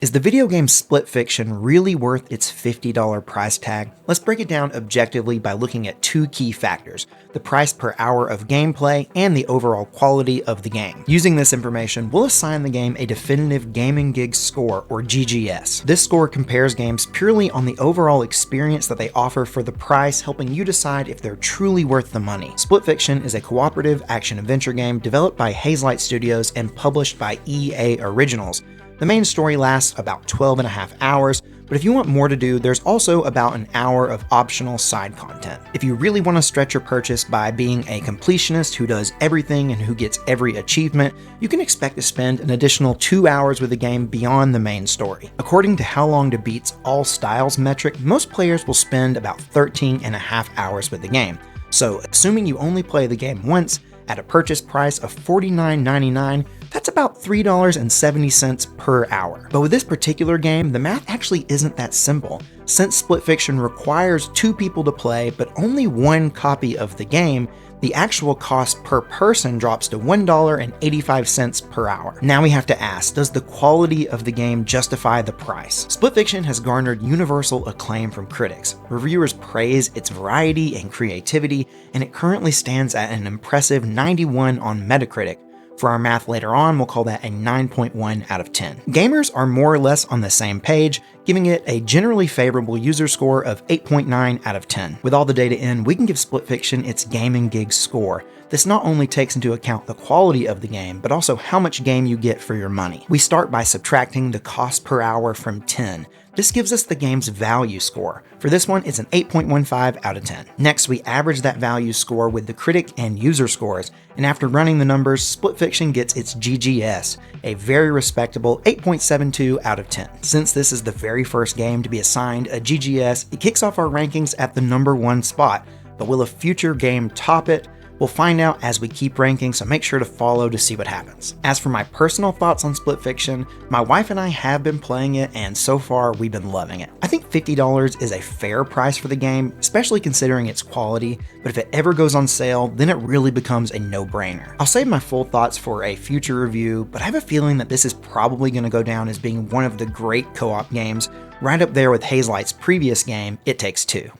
Is the video game Split Fiction really worth its $50 price tag? Let's break it down objectively by looking at two key factors: the price per hour of gameplay and the overall quality of the game. Using this information, we'll assign the game a definitive Gaming Gig score, or GGS. This score compares games purely on the overall experience that they offer for the price, helping you decide if they're truly worth the money. Split Fiction is a cooperative action-adventure game developed by Hazelight Studios and published by EA Originals. The main story lasts about 12 and a half hours, but if you want more to do, there's also about an hour of optional side content. If you really want to stretch your purchase by being a completionist who does everything and who gets every achievement, you can expect to spend an additional 2 hours with the game beyond the main story. According to How Long to Beat's All Styles metric, most players will spend about 13 and a half hours with the game. So, assuming you only play the game once, at a purchase price of $49.99, that's about $3.70 per hour. But with this particular game, the math actually isn't that simple. Since Split Fiction requires 2 people to play, but only 1 copy of the game, the actual cost per person drops to $1.85 per hour. Now we have to ask, does the quality of the game justify the price? Split Fiction has garnered universal acclaim from critics. Reviewers praise its variety and creativity, and it currently stands at an impressive 91 on Metacritic. For our math later on, we'll call that a 9.1 out of 10. Gamers are more or less on the same page, giving it a generally favorable user score of 8.9 out of 10. With all the data in, we can give Split Fiction its Gaming Gig score. This not only takes into account the quality of the game, but also how much game you get for your money. We start by subtracting the cost per hour from 10. This gives us the game's value score. For this one, it's an 8.15 out of 10. Next, we average that value score with the critic and user scores, and after running the numbers, Split Fiction gets its GGS, a very respectable 8.72 out of 10. Since this is the very first game to be assigned a GGS, it kicks off our rankings at the number 1 spot, but will a future game top it? We'll find out as we keep ranking, so make sure to follow to see what happens. As for my personal thoughts on Split Fiction, my wife and I have been playing it, and so far we've been loving it. I think $50 is a fair price for the game, especially considering its quality, but if it ever goes on sale, then it really becomes a no-brainer. I'll save my full thoughts for a future review, but I have a feeling that this is probably going to go down as being one of the great co-op games, right up there with Hazelight's previous game, It Takes Two.